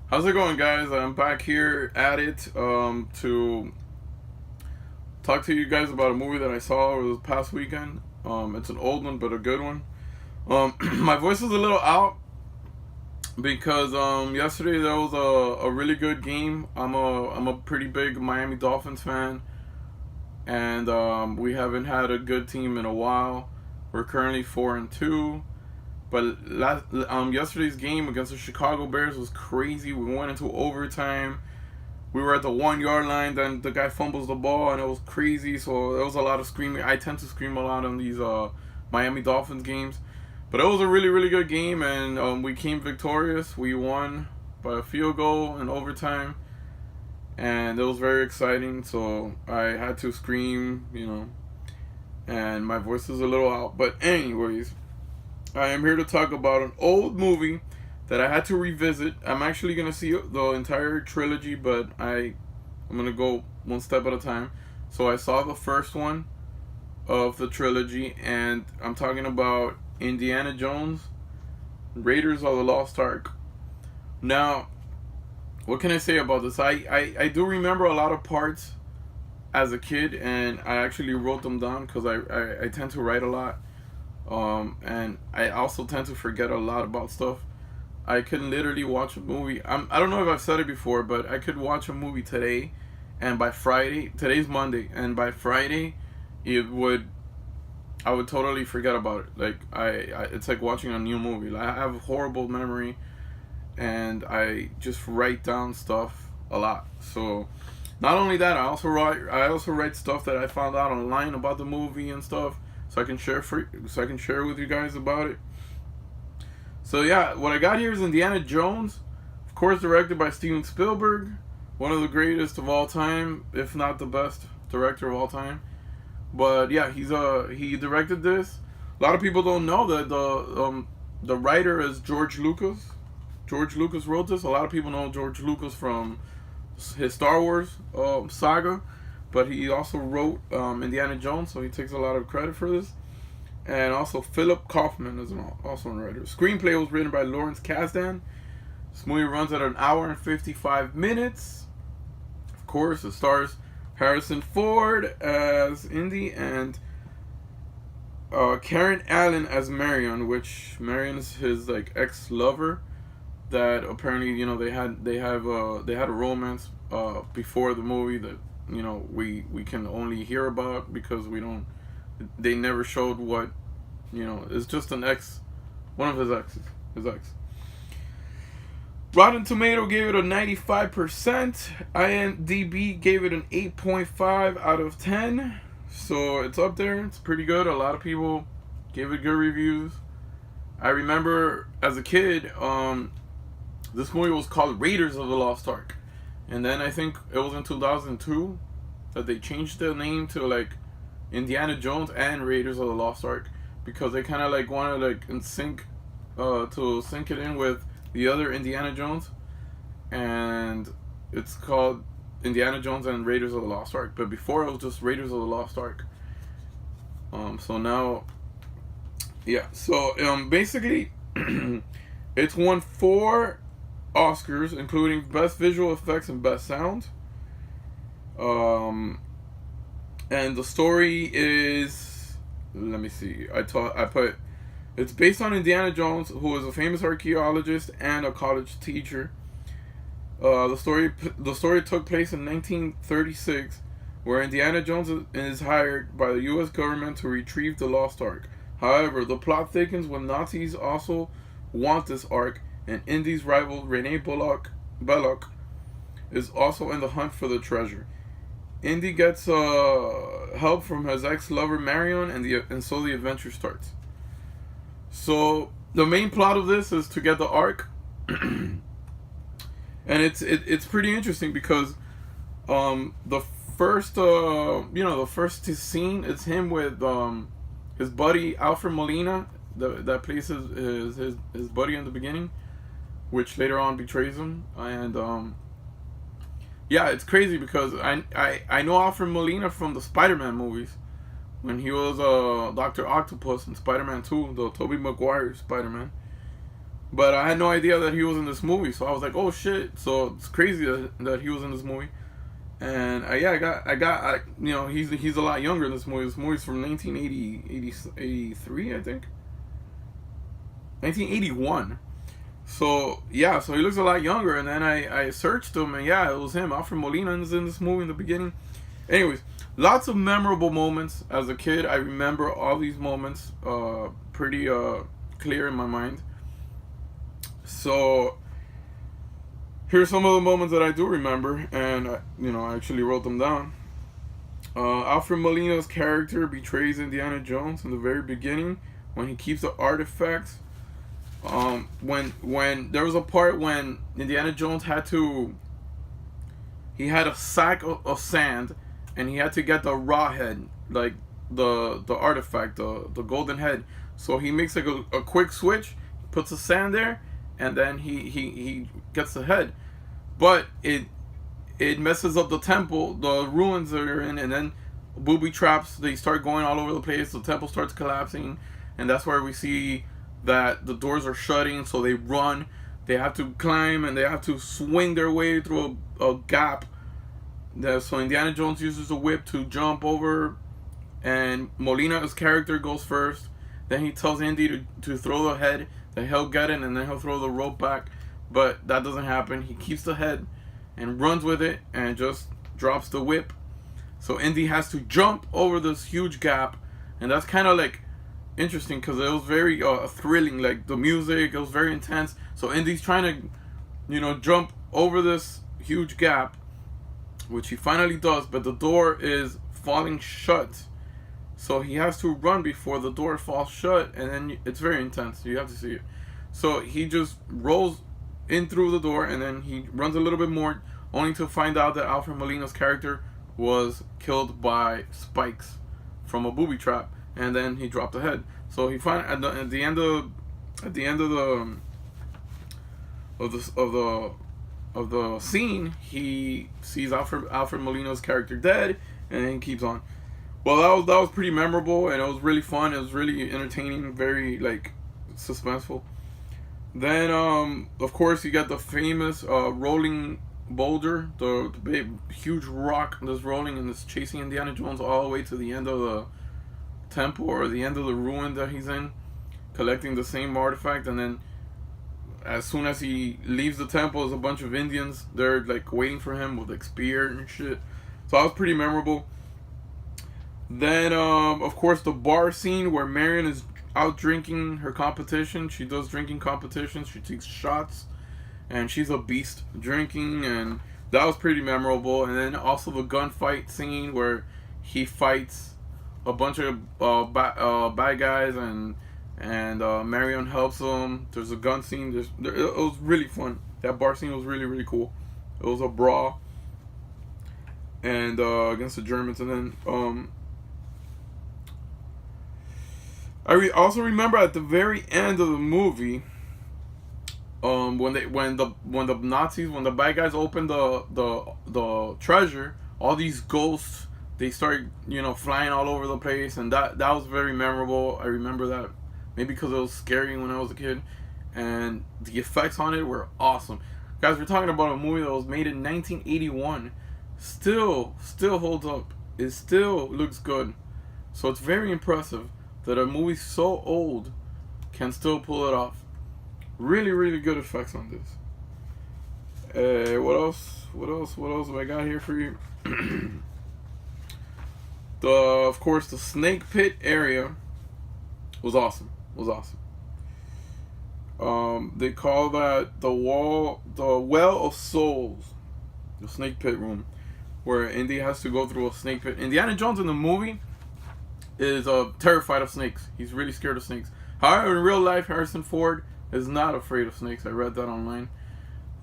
How's it going, guys? I'm back here at it to talk to you guys about a movie that I saw over the past weekend. It's an old one, but a good one. My voice is a little out because yesterday there was a really good game. I'm a pretty big Miami Dolphins fan, and we haven't had a good team in a while. We're currently 4-2. Yesterday's game against the Chicago Bears was crazy. We went into overtime. We were at the 1 yard line. Then the guy fumbles the ball, and it was crazy. So there was a lot of screaming. I tend to scream a lot on these Miami Dolphins games, but it was a really really good game, and we came victorious. We won by a field goal in overtime, and it was very exciting. So I had to scream, and my voice is a little out. But anyways, I am here to talk about an old movie that I had to revisit. I'm actually gonna see the entire trilogy, but I'm gonna go one step at a time. So I saw the first one of the trilogy, and I'm talking about Indiana Jones, Raiders of the Lost Ark. Now, what can I say about this? I do remember a lot of parts as a kid, and I actually wrote them down because I tend to write a lot. And I also tend to forget a lot about stuff. I could literally watch a movie. I don't know if I've said it before, but I could watch a movie today, and by Friday, today's Monday, and by Friday, I would totally forget about it. Like it's like watching a new movie. Like, I have a horrible memory, and I just write down stuff a lot. So, not only that, I also write stuff that I found out online about the movie and stuff, so I can share with you guys about it. So yeah, what I got here is Indiana Jones, of course directed by Steven Spielberg, one of the greatest of all time, if not the best director of all time. But yeah, he directed this. A lot of people don't know that the writer is George Lucas. George Lucas wrote this. A lot of people know George Lucas from his Star Wars saga, but he also wrote Indiana Jones, so he takes a lot of credit for this. And also Philip Kaufman is also a writer. Screenplay was written by Lawrence Kasdan. This movie runs at an hour and 55 minutes. Of course, it stars Harrison Ford as Indy and Karen Allen as Marion, which Marion is his like ex-lover. That apparently they had a romance before the movie that we can only hear about because we don't. They never showed what it's just an ex, one of his exes, his ex. Rotten Tomato gave it a 95%. IMDb gave it an 8.5 out of 10. So it's up there. It's pretty good. A lot of people gave it good reviews. I remember as a kid, this movie was called Raiders of the Lost Ark, and then I think it was in 2002 that they changed the name to like Indiana Jones and Raiders of the Lost Ark because they kind of like wanted like in sync to sync it in with the other Indiana Jones, and it's called Indiana Jones and Raiders of the Lost Ark. But before it was just Raiders of the Lost Ark. So now, yeah. So basically, it's won 4 Oscars, including Best Visual Effects and Best Sound. And the story is, let me see. I put it's based on Indiana Jones, who is a famous archaeologist and a college teacher. The story took place in 1936, where Indiana Jones is hired by the U.S. government to retrieve the lost Ark. However, the plot thickens when Nazis also want this Ark, and Indy's rival Renee Belloc is also in the hunt for the treasure. Indy gets help from his ex-lover Marion, and so the adventure starts. So the main plot of this is to get the Ark, and it's pretty interesting because the first scene is him with his buddy Alfred Molina, that plays his buddy in the beginning, which later on betrays him, and yeah, it's crazy because I know Alfred Molina from the Spider-Man movies when he was Dr. Octopus in Spider-Man 2, the Tobey Maguire Spider-Man. But I had no idea that he was in this movie, so I was like, "Oh shit!" So it's crazy that he was in this movie. And yeah, you know, he's a lot younger in this movie. This movie's from 1983, I think, 1981. So yeah, so he looks a lot younger. And then I searched him, and yeah, it was him. Alfred Molina is in this movie in the beginning. Anyways, lots of memorable moments as a kid. I remember all these moments pretty clear in my mind. So here's some of the moments that I do remember, and you know, I actually wrote them down. Alfred Molina's character betrays Indiana Jones in the very beginning when he keeps the artifacts. When there was a part when Indiana Jones he had a sack of sand, and he had to get the raw head, like the artifact, the golden head. So he makes like a quick switch, puts the sand there, and then he gets the head. But it messes up the temple, the ruins that are in, and then booby traps, they start going all over the place. The temple starts collapsing, and that's where we see that the doors are shutting, so they run. They have to climb, and they have to swing their way through a gap. So Indiana Jones uses the whip to jump over, and Molina's character goes first. Then he tells Indy to throw the head, that he'll get it, and then he'll throw the rope back. But that doesn't happen. He keeps the head and runs with it and just drops the whip. So Indy has to jump over this huge gap, and that's kind of like interesting because it was very thrilling. Like the music, it was very intense. So Indy's trying to, you know, jump over this huge gap, which he finally does, but the door is falling shut. So he has to run before the door falls shut, and then it's very intense. You have to see it. So he just rolls in through the door, and then he runs a little bit more, only to find out that Alfred Molina's character was killed by spikes from a booby trap, and then he dropped the head. So he at the end of the scene, he sees Alfred Molina's character dead, and then he keeps on. Well, that was pretty memorable, and it was really fun. It was really entertaining, very like suspenseful. Then, of course, you got the famous rolling boulder, the big, huge rock that's rolling and is chasing Indiana Jones all the way to the end of the temple or the end of the ruin that he's in, collecting the same artifact. And then, as soon as he leaves the temple, there's a bunch of Indians. They're like waiting for him with like spear and shit. So that was pretty memorable. Then, of course, the bar scene where Marion is out drinking her competition. She does drinking competitions. She takes shots, and she's a beast drinking, and that was pretty memorable. And then also the gunfight scene where he fights a bunch of bad guys, and Marion helps him. There's a gun scene. It was really fun. That bar scene was really, really cool. It was a brawl, and against the Germans. And then I also remember at the very end of the movie, when the Nazis, when the bad guys opened the treasure, all these ghosts, they started, you know, flying all over the place, and that was very memorable. I remember that, maybe because it was scary when I was a kid, and the effects on it were awesome. Guys, we're talking about a movie that was made in 1981, still holds up. It still looks good, so it's very impressive that a movie so old can still pull it off. Really, really good effects on this. What else have I got here for you? Of course, the snake pit area was awesome. They call that the Well of Souls, the snake pit room, where Indy has to go through a snake pit. Indiana Jones in the movie is terrified of snakes. He's really scared of snakes. However, in real life, Harrison Ford is not afraid of snakes. I read that online,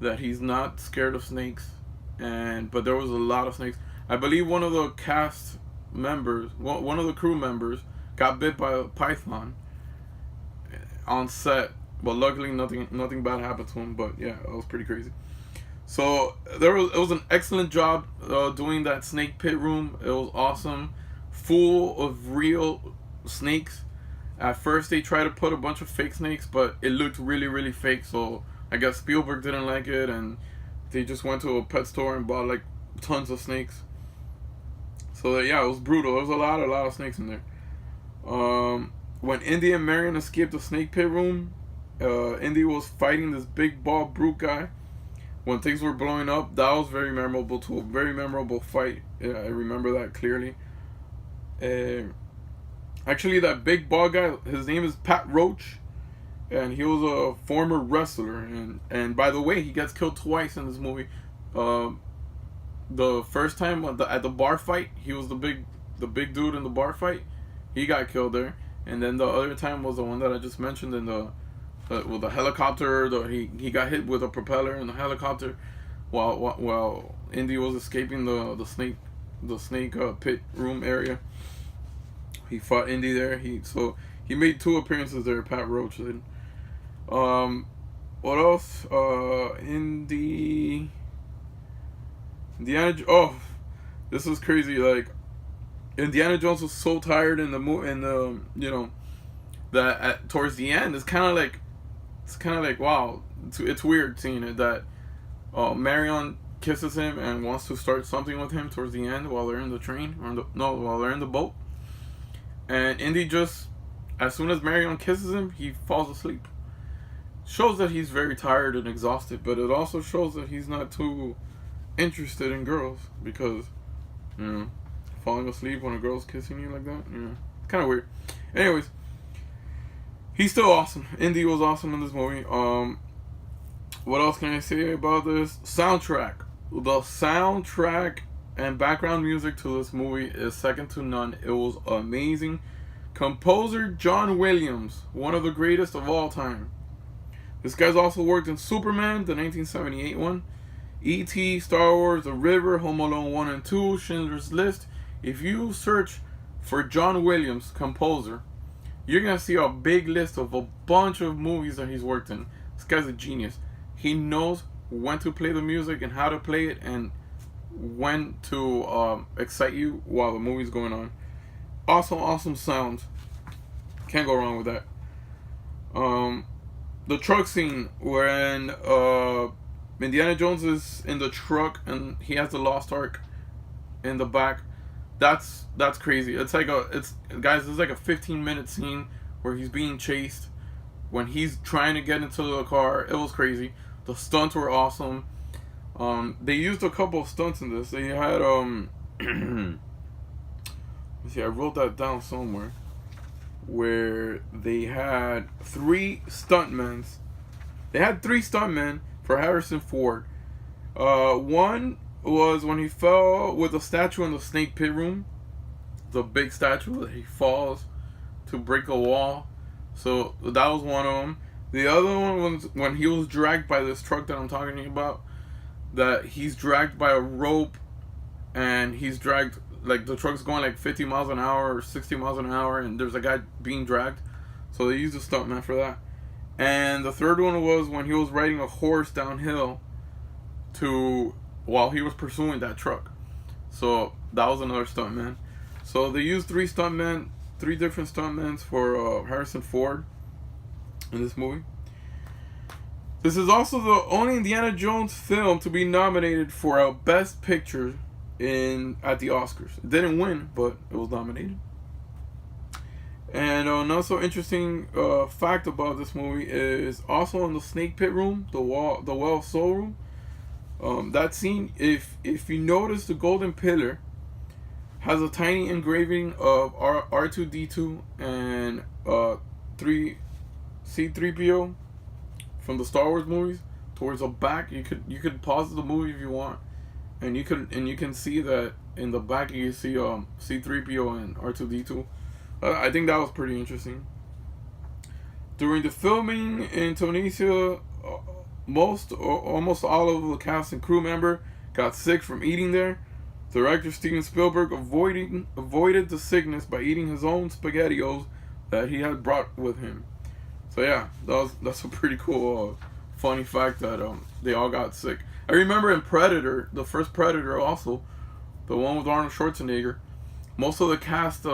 that he's not scared of snakes. But there was a lot of snakes. I believe one of the cast members, one of the crew members, got bit by a python on set. But luckily, nothing bad happened to him. But yeah, it was pretty crazy. So it was an excellent job doing that snake pit room. It was awesome, full of real snakes, At first, they tried to put a bunch of fake snakes, but it looked really, really fake. So I guess Spielberg didn't like it, and they just went to a pet store and bought like tons of snakes. So yeah, it was brutal. There was a lot of snakes in there. When Indy and Marion escaped the snake pit room, Indy was fighting this big bald brute guy. When things were blowing up, that was very memorable too. A very memorable fight. Yeah, I remember that clearly. Actually, that big bald guy, his name is Pat Roach, and he was a former wrestler. And by the way, he gets killed twice in this movie. The first time at the bar fight, he was the big dude in the bar fight. He got killed there. And then the other time was the one that I just mentioned in the helicopter. He got hit with a propeller in the helicopter while Indy was escaping the snake pit room area. He fought Indy there. He made 2 appearances there. Pat Roach did. What else? Indiana. Oh, this is crazy. Like, Indiana Jones was so tired in the that towards the end it's kind of like wow, it's weird seeing it that Marion kisses him and wants to start something with him towards the end while they're in the train while they're in the boat, and Indy just, as soon as Marion kisses him, he falls asleep. Shows that he's very tired and exhausted, but it also shows that he's not too interested in girls, because falling asleep when a girl's kissing you like that, kind of weird. Anyways, he's still awesome. Indy was awesome in this movie. What else can I say about this? Soundtrack. The soundtrack and background music to this movie is second to none. It was amazing. Composer John Williams, one of the greatest of all time. This guy's also worked in Superman, the 1978 one, E.T., Star Wars, The River, Home Alone 1 and 2, Schindler's List. If you search for John Williams, composer, you're going to see a big list of a bunch of movies that he's worked in. This guy's a genius. He knows when to play the music and how to play it and when to excite you while the movie's going on. Awesome sounds. Can't go wrong with that. The truck scene when Indiana Jones is in the truck and he has the Lost Ark in the back. That's crazy. It's like it's like a 15-minute scene where he's being chased when he's trying to get into the car. It was crazy. The stunts were awesome. They used a couple of stunts in this. They had let's see, I wrote that down somewhere, where they had 3 stuntmen. They had 3 stuntmen for Harrison Ford. One was when he fell with a statue in the snake pit room. The big statue that he falls to break a wall. So that was one of them. The other one was when he was dragged by this truck that I'm talking about. That he's dragged by a rope, and he's dragged, like the truck's going like 50 miles an hour or 60 miles an hour, and there's a guy being dragged. So they used a stuntman for that. And the third one was when he was riding a horse downhill while he was pursuing that truck. So that was another stuntman. So they used 3 different stuntmen for Harrison Ford in this movie. This is also the only Indiana Jones film to be nominated for a Best Picture at the Oscars. It didn't win, but it was nominated. And another so interesting fact about this movie is also in the snake pit room, the Well of Soul room. That scene, if you notice, the golden pillar has a tiny engraving of R2D2 and C3PO from the Star Wars movies towards the back. You could pause the movie if you want, and you can see that in the back you see C3PO and R2D2. I think that was pretty interesting. During the filming in Tunisia, almost all of the cast and crew member got sick from eating there. Director Steven Spielberg avoided the sickness by eating his own SpaghettiOs that he had brought with him. So yeah, that's a pretty cool, funny fact that they all got sick. I remember in Predator, the first Predator also, the one with Arnold Schwarzenegger, most of the cast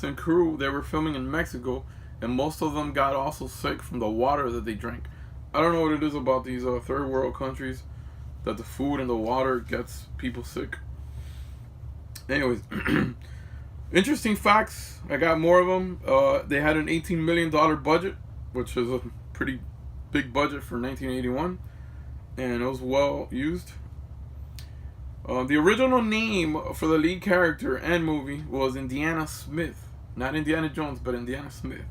and crew, they were filming in Mexico, and most of them got also sick from the water that they drank. I don't know what it is about these third world countries that the food and the water gets people sick. Anyways, interesting facts. I got more of them. They had an $18 million budget, which is a pretty big budget for 1981, and it was well used. The original name for the lead character and movie was Indiana Smith. Not Indiana Jones, but Indiana Smith.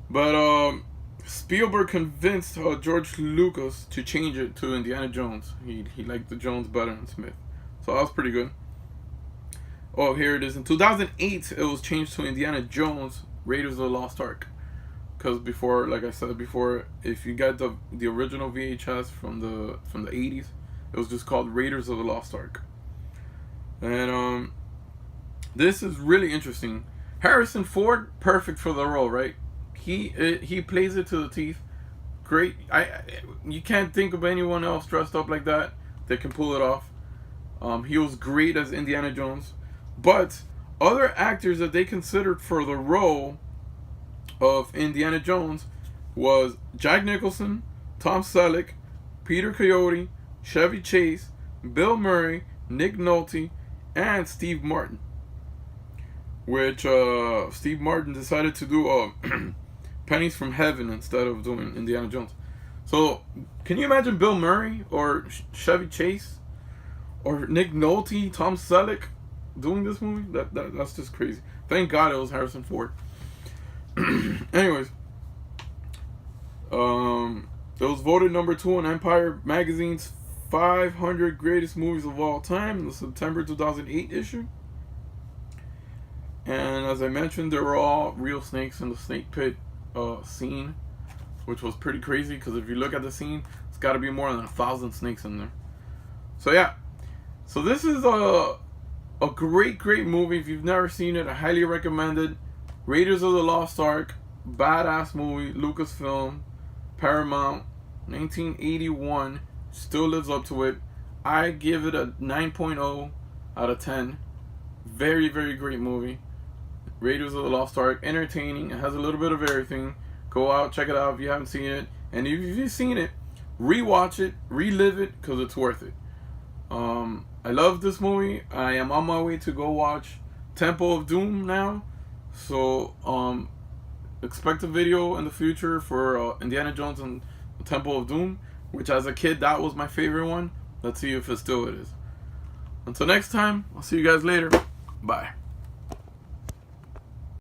But Spielberg convinced George Lucas to change it to Indiana Jones. He liked the Jones better than Smith. So that was pretty good. Oh, here it is. In 2008, it was changed to Indiana Jones, Raiders of the Lost Ark. Because before, like I said before, if you got the original VHS from the 80s, it was just called Raiders of the Lost Ark. And this is really interesting. Harrison Ford, perfect for the role, right? He plays it to the teeth. Great. You can't think of anyone else dressed up like that can pull it off. He was great as Indiana Jones. But other actors that they considered for the role of Indiana Jones was Jack Nicholson, Tom Selleck, Peter Coyote, Chevy Chase, Bill Murray, Nick Nolte, and Steve Martin. Which Steve Martin decided to do Pennies from Heaven instead of doing Indiana Jones. So, can you imagine Bill Murray or Chevy Chase or Nick Nolte, Tom Selleck doing this movie? That's just crazy. Thank God it was Harrison Ford. Anyways, it was voted number 2 in Empire Magazine's 500 greatest movies of all time in the September 2008 issue. And as I mentioned, there were all real snakes in the snake pit scene, which was pretty crazy because if you look at the scene, it's got to be more than 1,000 snakes in there. So yeah, so this is a great movie. If you've never seen it, I highly recommend it. Raiders of the Lost Ark, badass movie, Lucasfilm, Paramount, 1981, still lives up to it. I give it a 9.0 out of 10. Very great movie. Raiders of the Lost Ark, entertaining. It has a little bit of everything. Go out, check it out if you haven't seen it. And if you've seen it, rewatch it, relive it, because it's worth it. I love this movie. I am on my way to go watch Temple of Doom now. So, expect a video in the future for Indiana Jones and the Temple of Doom, which as a kid, that was my favorite one. Let's see if it still is. Until next time, I'll see you guys later. Bye.